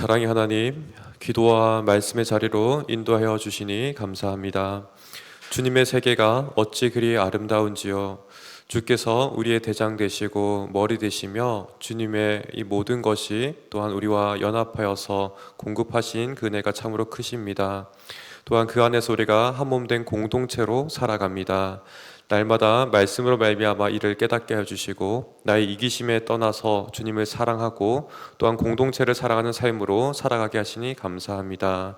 사랑의 하나님, 기도와 말씀의 자리로 인도하여 주시니 감사합니다. 주님의 세계가 어찌 그리 아름다운지요. 주께서 우리의 대장 되시고 머리 되시며 주님의 이 모든 것이 또한 우리와 연합하여서 공급하신 그 은혜가 참으로 크십니다. 또한 그 안에서 우리가 한 몸 된 공동체로 살아갑니다. 날마다 말씀으로 말미암아 이를 깨닫게 해주시고 나의 이기심에 떠나서 주님을 사랑하고 또한 공동체를 사랑하는 삶으로 살아가게 하시니 감사합니다.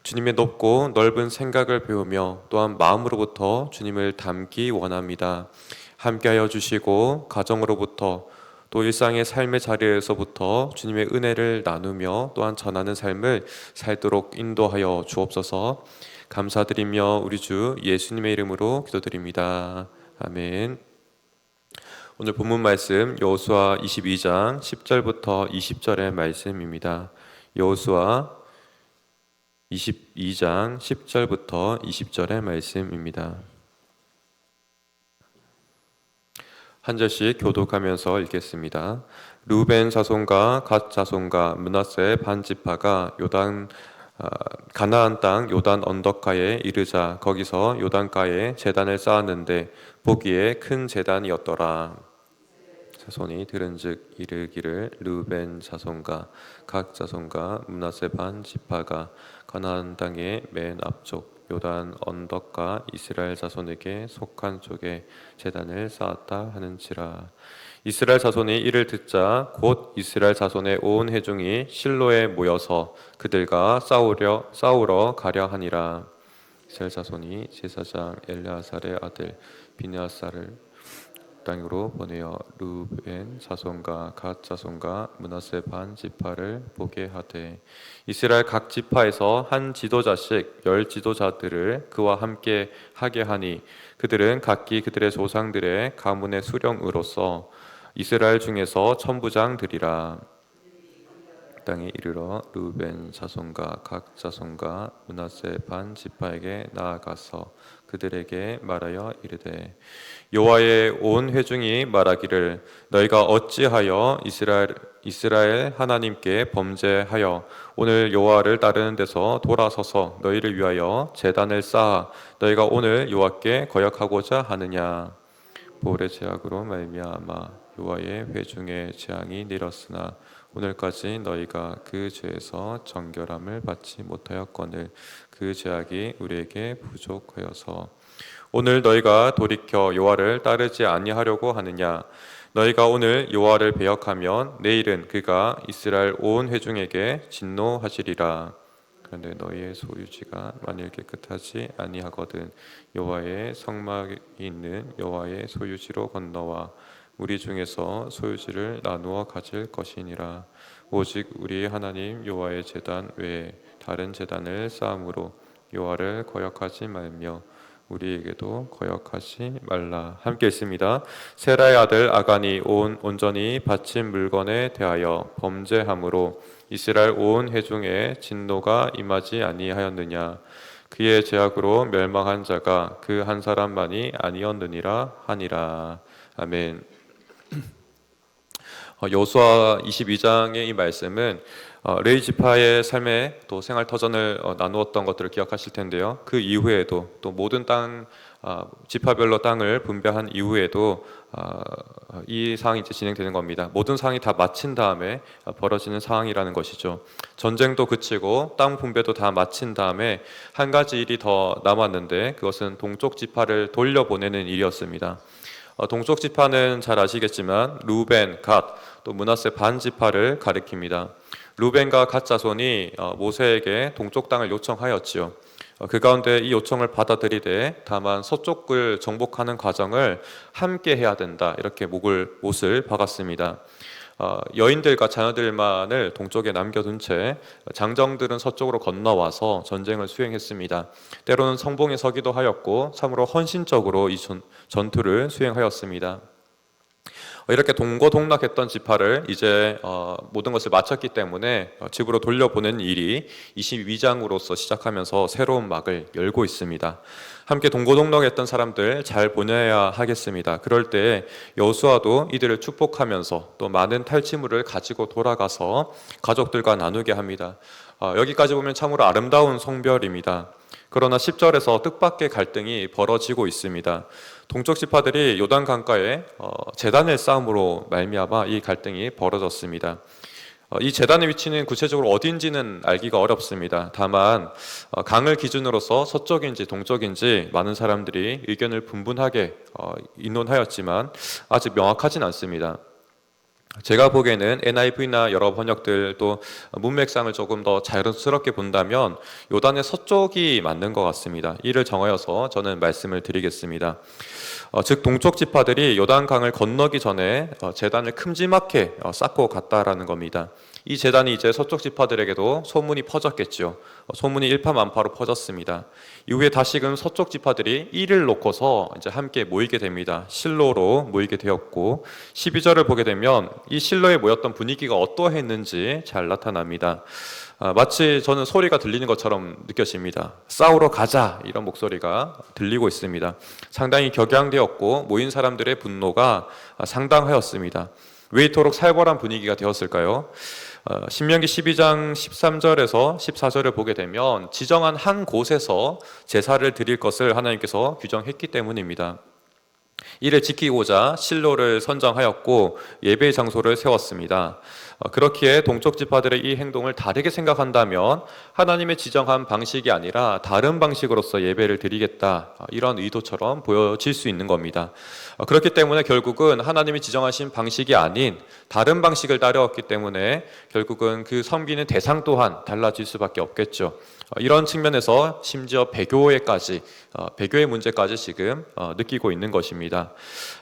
주님의 높고 넓은 생각을 배우며 또한 마음으로부터 주님을 닮기 원합니다. 함께하여 주시고 가정으로부터 또 일상의 삶의 자리에서부터 주님의 은혜를 나누며 또한 전하는 삶을 살도록 인도하여 주옵소서. 감사드리며 우리 주 예수님의 이름으로 기도드립니다. 아멘. 오늘 본문 말씀 여호수아 22장 10절부터 20절의 말씀입니다. 여호수아 22장 10절부터 20절의 말씀입니다. 한 절씩 교독하면서 읽겠습니다. 루벤 자손과 갓 자손과 므낫세 반 지파가 가나안 땅 요단 언덕가에 이르자 거기서 요단가에 제단을 쌓았는데 보기에 큰 제단이었더라. 자손이 들은즉 이르기를 루벤 자손과 각 자손과 므낫세 반 지파가 가나안 땅의 맨 앞쪽 요단 언덕가 이스라엘 자손에게 속한 쪽에 제단을 쌓았다 하는지라. 이스라엘 자손이 이를 듣자 곧 이스라엘 자손의 온 회중이 실로에 모여서 그들과 싸우러 가려 하니라. 이스라엘 자손이 제사장 엘르아살의 아들 비느하스를 땅으로 보내어 루벤 자손과 갓 자손과 므낫세 반 지파를 보게 하되 이스라엘 각 지파에서 한 지도자씩 10 지도자들을 그와 함께 하게 하니 그들은 각기 그들의 조상들의 가문의 수령으로서 이스라엘 중에서 천부장들이라. 땅에 이르러 루벤 자손과 각 자손과 므낫세 반 지파에게 나아가서 그들에게 말하여 이르되 여호와의 온 회중이 말하기를 너희가 어찌하여 이스라엘 하나님께 범죄하여 오늘 여호와를 따르는 데서 돌아서서 너희를 위하여 제단을 쌓아 너희가 오늘 여호와께 거역하고자 하느냐. 보울의 죄악으로 말미암아 여호와의 회중의 재앙이 내렸으나 오늘까지 너희가 그 죄에서 정결함을 받지 못하였거늘 그 죄악이 우리에게 부족하여서 오늘 너희가 돌이켜 여호와를 따르지 아니하려고 하느냐. 너희가 오늘 여호와를 배역하면 내일은 그가 이스라엘 온 회중에게 진노하시리라. 그런데 너희의 소유지가 만일 깨끗하지 아니하거든 여호와의 성막이 있는 여호와의 소유지로 건너와 우리 중에서 소유지를 나누어 가질 것이니라. 오직 우리 하나님 여호와의 제단 외에 다른 제단을 쌓음으로 여호와를 거역하지 말며 우리에게도 거역하지 말라. 함께 있습니다. 세라의 아들 아간이 온전히 바친 물건에 대하여 범죄함으로 이스라엘 온 회중에 진노가 임하지 아니하였느냐. 그의 죄악으로 멸망한 자가 그 한 사람만이 아니었느니라 하니라. 아멘. 여호수아 22장의 이 말씀은 레위 지파의 삶의 또 생활 터전을 나누었던 것들을 기억하실 텐데요. 그 이후에도 또 모든 땅 지파별로 땅을 분배한 이후에도 이 상황이 이제 진행되는 겁니다. 모든 상황이 다 마친 다음에 벌어지는 상황이라는 것이죠. 전쟁도 그치고 땅 분배도 다 마친 다음에 한 가지 일이 더 남았는데 그것은 동쪽 지파를 돌려보내는 일이었습니다. 동쪽 지파는 잘 아시겠지만 루벤, 갓, 또 므낫세 반 지파를 가리킵니다. 루벤과 갓 자손이 모세에게 동쪽 땅을 요청하였지요. 그 가운데 이 요청을 받아들이되 다만 서쪽을 정복하는 과정을 함께 해야 된다 이렇게 못을 박았습니다. 여인들과 자녀들만을 동쪽에 남겨둔 채 장정들은 서쪽으로 건너와서 전쟁을 수행했습니다. 때로는 성봉에 서기도 하였고 참으로 헌신적으로 이 전투를 수행하였습니다. 이렇게 동고동락했던 지파를 이제 모든 것을 마쳤기 때문에 집으로 돌려보낸 일이 22장으로서 시작하면서 새로운 막을 열고 있습니다. 함께 동고동락했던 사람들 잘 보내야 하겠습니다. 그럴 때 여호수아도 이들을 축복하면서 또 많은 탈취물을 가지고 돌아가서 가족들과 나누게 합니다. 여기까지 보면 참으로 아름다운 성별입니다. 그러나 10절에서 뜻밖의 갈등이 벌어지고 있습니다. 동쪽 지파들이 요단 강가에 제단을 쌓음으로 말미암아 이 갈등이 벌어졌습니다. 이 제단의 위치는 구체적으로 어딘지는 알기가 어렵습니다. 다만 강을 기준으로서 서쪽인지 동쪽인지 많은 사람들이 의견을 분분하게 의논하였지만 아직 명확하진 않습니다. 제가 보기에는 NIV나 여러 번역들 또 문맥상을 조금 더 자연스럽게 본다면 요단의 서쪽이 맞는 것 같습니다. 이를 정하여서 저는 말씀을 드리겠습니다. 즉 동쪽 지파들이 요단강을 건너기 전에 제단을 큼지막하게 쌓고 갔다라는 겁니다. 이 제단이 이제 서쪽 지파들에게도 소문이 퍼졌겠죠. 소문이 일파만파로 퍼졌습니다. 이후에 다시금 서쪽 지파들이 이를 놓고서 이제 함께 모이게 됩니다. 실로로 모이게 되었고 12절을 보게 되면 이 실로에 모였던 분위기가 어떠했는지 잘 나타납니다. 마치 저는 소리가 들리는 것처럼 느껴집니다. 싸우러 가자 이런 목소리가 들리고 있습니다. 상당히 격양되었고 모인 사람들의 분노가 상당하였습니다. 왜 이토록 살벌한 분위기가 되었을까요? 신명기 12장 13절에서 14절을 보게 되면 지정한 한 곳에서 제사를 드릴 것을 하나님께서 규정했기 때문입니다. 이를 지키고자 실로를 선정하였고 예배의 장소를 세웠습니다. 그렇기에 동쪽 지파들의 이 행동을 다르게 생각한다면 하나님의 지정한 방식이 아니라 다른 방식으로서 예배를 드리겠다 이런 의도처럼 보여질 수 있는 겁니다. 그렇기 때문에 결국은 하나님이 지정하신 방식이 아닌 다른 방식을 따르었기 때문에 결국은 그 섬기는 대상 또한 달라질 수밖에 없겠죠. 이런 측면에서 심지어 배교의 문제까지 지금 느끼고 있는 것입니다.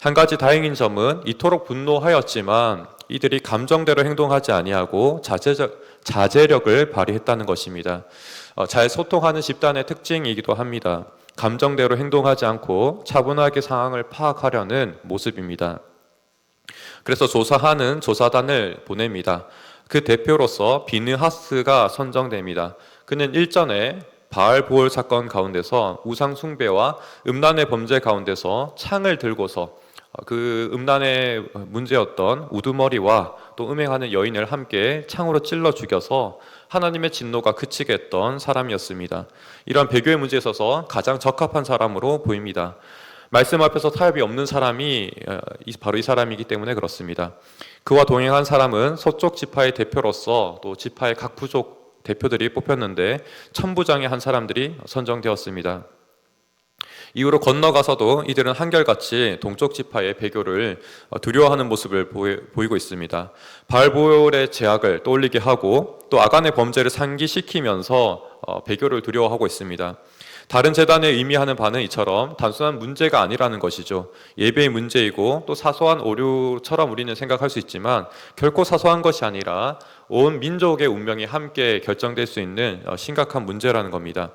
한 가지 다행인 점은 이토록 분노하였지만 이들이 감정대로 행동하지 아니하고 자제력을 발휘했다는 것입니다. 잘 소통하는 집단의 특징이기도 합니다. 감정대로 행동하지 않고 차분하게 상황을 파악하려는 모습입니다. 그래서 조사하는 조사단을 보냅니다. 그 대표로서 비느하스가 선정됩니다. 그는 일전에 바알보올 사건 가운데서 우상 숭배와 음란의 범죄 가운데서 창을 들고서 그 음란의 문제였던 우두머리와 또 음행하는 여인을 함께 창으로 찔러 죽여서 하나님의 진노가 그치게 했던 사람이었습니다. 이런 배교의 문제에 있어서 가장 적합한 사람으로 보입니다. 말씀 앞에서 타협이 없는 사람이 바로 이 사람이기 때문에 그렇습니다. 그와 동행한 사람은 서쪽 지파의 대표로서 또 지파의 각 부족 대표들이 뽑혔는데 천부장의 한 사람들이 선정되었습니다. 이후로 건너가서도 이들은 한결같이 동쪽 지파의 배교를 두려워하는 모습을 보이고 있습니다. 바알보올의 제약을 떠올리게 하고 또 아간의 범죄를 상기시키면서 배교를 두려워하고 있습니다. 다른 제단에 의미하는 바는 이처럼 단순한 문제가 아니라는 것이죠. 예배의 문제이고 또 사소한 오류처럼 우리는 생각할 수 있지만 결코 사소한 것이 아니라 온 민족의 운명이 함께 결정될 수 있는 심각한 문제라는 겁니다.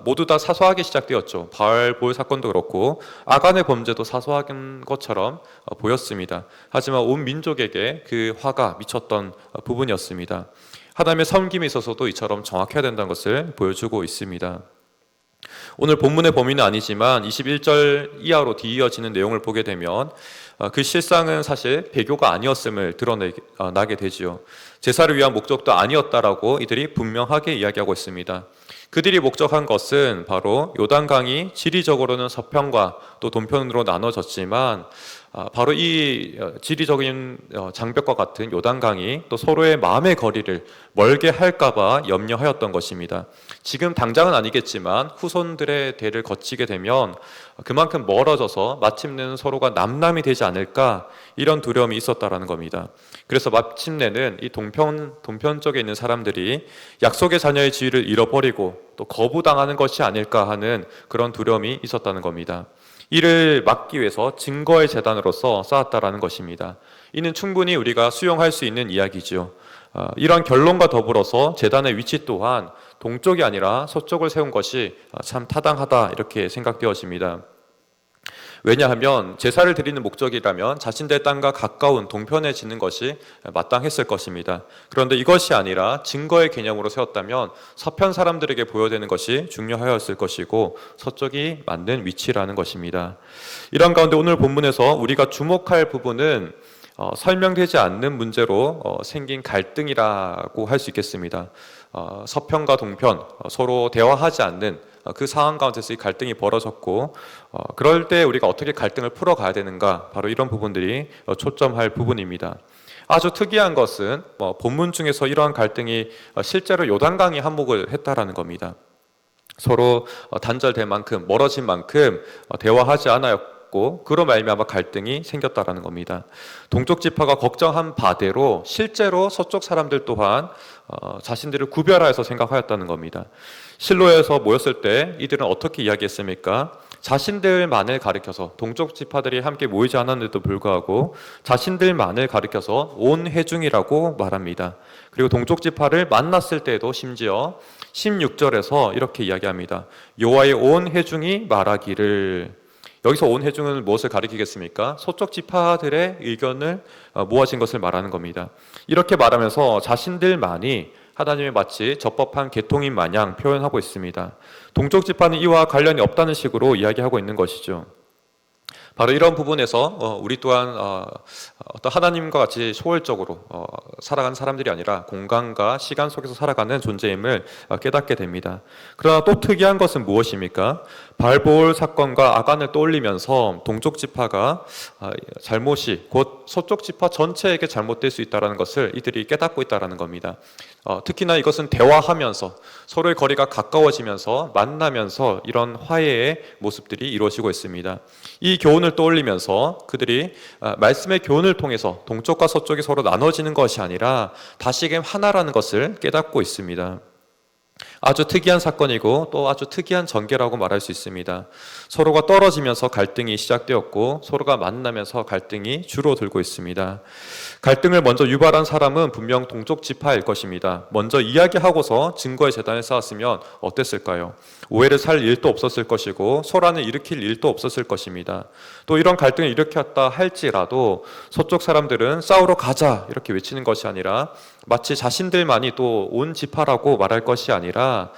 모두 다 사소하게 시작되었죠. 바알보올 사건도 그렇고 아간의 범죄도 사소한 것처럼 보였습니다. 하지만 온 민족에게 그 화가 미쳤던 부분이었습니다. 하나님의 섬김에 있어서도 이처럼 정확해야 된다는 것을 보여주고 있습니다. 오늘 본문의 범위는 아니지만 21절 이하로 뒤이어지는 내용을 보게 되면 그 실상은 사실 배교가 아니었음을 드러나게 되지요. 제사를 위한 목적도 아니었다라고 이들이 분명하게 이야기하고 있습니다. 그들이 목적한 것은 바로 요단강이 지리적으로는 서편과 또 동편으로 나눠졌지만 바로 이 지리적인 장벽과 같은 요단강이 또 서로의 마음의 거리를 멀게 할까봐 염려하였던 것입니다. 지금 당장은 아니겠지만 후손들의 대를 거치게 되면 그만큼 멀어져서 마침내는 서로가 남남이 되지 않을까 이런 두려움이 있었다라는 겁니다. 그래서 마침내는 이 동편 쪽에 있는 사람들이 약속의 자녀의 지위를 잃어버리고 또 거부당하는 것이 아닐까 하는 그런 두려움이 있었다는 겁니다. 이를 막기 위해서 증거의 재단으로서 쌓았다라는 것입니다. 이는 충분히 우리가 수용할 수 있는 이야기죠. 이런 결론과 더불어서 재단의 위치 또한 동쪽이 아니라 서쪽을 세운 것이 참 타당하다 이렇게 생각되어집니다. 왜냐하면 제사를 드리는 목적이라면 자신들의 땅과 가까운 동편에 짓는 것이 마땅했을 것입니다. 그런데 이것이 아니라 증거의 개념으로 세웠다면 서편 사람들에게 보여되는 것이 중요하였을 것이고 서쪽이 맞는 위치라는 것입니다. 이런 가운데 오늘 본문에서 우리가 주목할 부분은 설명되지 않는 문제로 생긴 갈등이라고 할 수 있겠습니다. 서편과 동편 서로 대화하지 않는 그 상황 가운데서 이 갈등이 벌어졌고 그럴 때 우리가 어떻게 갈등을 풀어가야 되는가, 바로 이런 부분들이 초점할 부분입니다. 아주 특이한 것은 본문 중에서 이러한 갈등이 실제로 요단강이 한몫을 했다라는 겁니다. 서로 단절된 만큼, 멀어진 만큼 대화하지 않았고 그로 말미암아 갈등이 생겼다라는 겁니다. 동쪽 지파가 걱정한 바대로 실제로 서쪽 사람들 또한 자신들을 구별하여서 생각하였다는 겁니다. 실로에서 모였을 때 이들은 어떻게 이야기했습니까? 자신들만을 가리켜서, 동쪽 지파들이 함께 모이지 않았는데도 불구하고 자신들만을 가리켜서 온 회중이라고 말합니다. 그리고 동쪽 지파를 만났을 때도 심지어 16절에서 이렇게 이야기합니다. 여호와의 온 회중이 말하기를. 여기서 온 회중은 무엇을 가리키겠습니까? 서쪽 지파들의 의견을 모아진 것을 말하는 겁니다. 이렇게 말하면서 자신들만이 하나님의 마치 적법한 계통인 마냥 표현하고 있습니다. 동쪽 지파는 이와 관련이 없다는 식으로 이야기하고 있는 것이죠. 바로 이런 부분에서 우리 또한 어떤 하나님과 같이 소월적으로 살아가는 사람들이 아니라 공간과 시간 속에서 살아가는 존재임을 깨닫게 됩니다. 그러나 또 특이한 것은 무엇입니까? 발볼 사건과 아간을 떠올리면서 동쪽 지파가 잘못이 곧 서쪽 지파 전체에게 잘못될 수 있다는 것을 이들이 깨닫고 있다는 겁니다. 특히나 이것은 대화하면서 서로의 거리가 가까워지면서 만나면서 이런 화해의 모습들이 이루어지고 있습니다. 이 교훈을 떠올리면서 그들이 말씀의 교훈을 통해서 동쪽과 서쪽이 서로 나눠지는 것이 아니라 다시금 하나라는 것을 깨닫고 있습니다. 아주 특이한 사건이고 또 아주 특이한 전개라고 말할 수 있습니다. 서로가 떨어지면서 갈등이 시작되었고 서로가 만나면서 갈등이 줄어들고 있습니다. 갈등을 먼저 유발한 사람은 분명 동쪽 지파일 것입니다. 먼저 이야기하고서 증거의 재단을 쌓았으면 어땠을까요? 오해를 살 일도 없었을 것이고 소란을 일으킬 일도 없었을 것입니다. 또 이런 갈등을 일으켰다 할지라도 서쪽 사람들은 싸우러 가자 이렇게 외치는 것이 아니라 마치 자신들만이 또 온 지파라고 말할 것이 아니라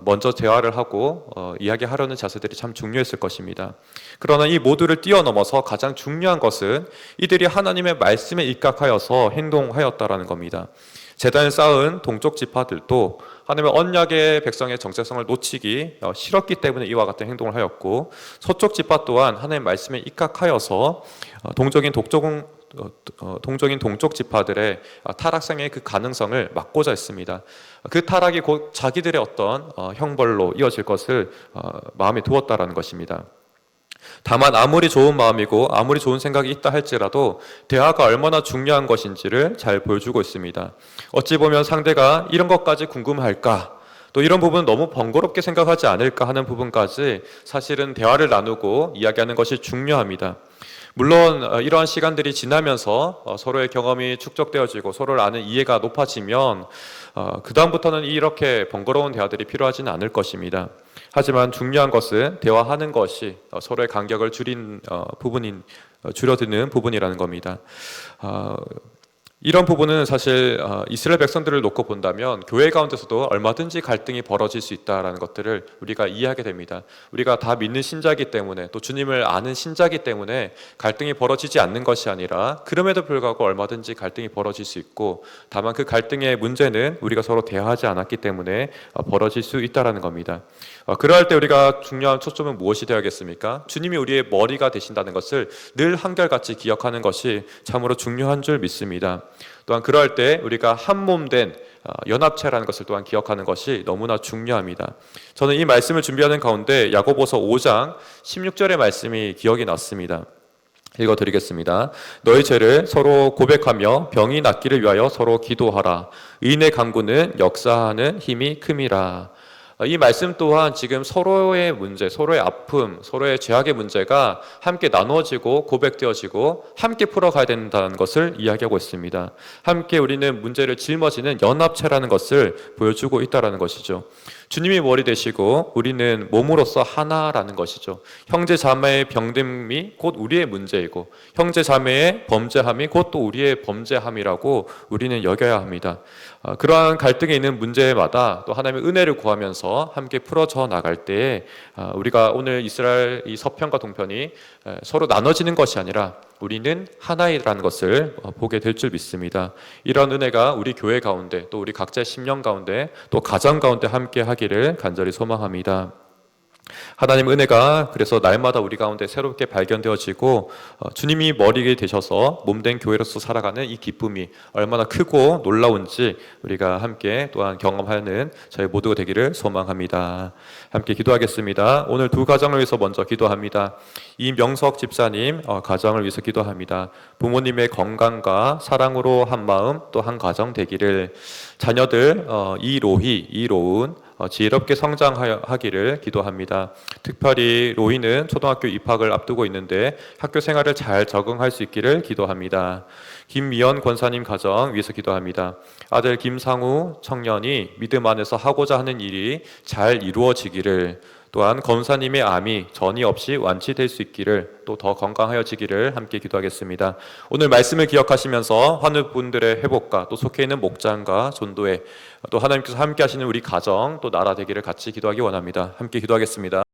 먼저 대화를 하고 이야기하려는 자세들이 참 중요했을 것입니다. 그러나 이 모두를 뛰어넘어서 가장 중요한 것은 이들이 하나님의 말씀에 입각하여서 행동하였다라는 겁니다. 제단을 쌓은 동쪽 지파들도 하나님의 언약의 백성의 정체성을 놓치기 싫었기 때문에 이와 같은 행동을 하였고, 서쪽 지파 또한 하나님의 말씀에 입각하여서 동적인 동쪽 지파들의 타락성의 그 가능성을 막고자 했습니다. 그 타락이 곧 자기들의 어떤 형벌로 이어질 것을 마음에 두었다라는 것입니다. 다만 아무리 좋은 마음이고 아무리 좋은 생각이 있다 할지라도 대화가 얼마나 중요한 것인지를 잘 보여주고 있습니다. 어찌 보면 상대가 이런 것까지 궁금할까, 또 이런 부분은 너무 번거롭게 생각하지 않을까 하는 부분까지 사실은 대화를 나누고 이야기하는 것이 중요합니다. 물론 이러한 시간들이 지나면서 서로의 경험이 축적되어지고 서로를 아는 이해가 높아지면 그 다음부터는 이렇게 번거로운 대화들이 필요하지는 않을 것입니다. 하지만 중요한 것은 대화하는 것이 서로의 간격을 줄여드는 부분이라는 겁니다. 이런 부분은 사실 이스라엘 백성들을 놓고 본다면 교회 가운데서도 얼마든지 갈등이 벌어질 수 있다는 것들을 우리가 이해하게 됩니다. 우리가 다 믿는 신자이기 때문에, 또 주님을 아는 신자이기 때문에 갈등이 벌어지지 않는 것이 아니라 그럼에도 불구하고 얼마든지 갈등이 벌어질 수 있고, 다만 그 갈등의 문제는 우리가 서로 대화하지 않았기 때문에 벌어질 수 있다는 겁니다. 그러할 때 우리가 중요한 초점은 무엇이 되어야겠습니까? 주님이 우리의 머리가 되신다는 것을 늘 한결같이 기억하는 것이 참으로 중요한 줄 믿습니다. 또한 그러할 때 우리가 한 몸 된 연합체라는 것을 또한 기억하는 것이 너무나 중요합니다. 저는 이 말씀을 준비하는 가운데 야고보서 5장 16절의 말씀이 기억이 났습니다. 읽어드리겠습니다. 너희 죄를 서로 고백하며 병이 낫기를 위하여 서로 기도하라. 의인의 간구는 역사하는 힘이 큼이라. 이 말씀 또한 지금 서로의 문제, 서로의 아픔, 서로의 죄악의 문제가 함께 나누어지고 고백되어지고 함께 풀어가야 된다는 것을 이야기하고 있습니다. 함께 우리는 문제를 짊어지는 연합체라는 것을 보여주고 있다는 것이죠. 주님이 머리 되시고 우리는 몸으로서 하나라는 것이죠. 형제 자매의 병듦이 곧 우리의 문제이고 형제 자매의 범죄함이 곧 또 우리의 범죄함이라고 우리는 여겨야 합니다. 그러한 갈등에 있는 문제마다 또 하나님의 은혜를 구하면서 함께 풀어져 나갈 때에 우리가 오늘 이스라엘 이 서편과 동편이 서로 나눠지는 것이 아니라 우리는 하나이라는 것을 보게 될 줄 믿습니다. 이런 은혜가 우리 교회 가운데 또 우리 각자의 심령 가운데 또 가정 가운데 함께 하기를 간절히 소망합니다. 하나님 은혜가 그래서 날마다 우리 가운데 새롭게 발견되어지고 주님이 머리가 되셔서 몸된 교회로서 살아가는 이 기쁨이 얼마나 크고 놀라운지 우리가 함께 또한 경험하는 저희 모두가 되기를 소망합니다. 함께 기도하겠습니다. 오늘 두 가정을 위해서 먼저 기도합니다. 이명석 집사님 가정을 위해서 기도합니다. 부모님의 건강과 사랑으로 한 마음 또 한 가정 되기를, 자녀들 이로희, 이로운 지혜롭게 성장하기를 기도합니다. 특별히 로이는 초등학교 입학을 앞두고 있는데 학교 생활을 잘 적응할 수 있기를 기도합니다. 김미연 권사님 가정 위해서 기도합니다. 아들 김상우 청년이 믿음 안에서 하고자 하는 일이 잘 이루어지기를, 또한 권사님의 암이 전이 없이 완치될 수 있기를, 또 더 건강하여지기를 함께 기도하겠습니다. 오늘 말씀을 기억하시면서 환우분들의 회복과 또 속해 있는 목장과 전도회, 또 하나님께서 함께 하시는 우리 가정 또 나라 되기를 같이 기도하기 원합니다. 함께 기도하겠습니다.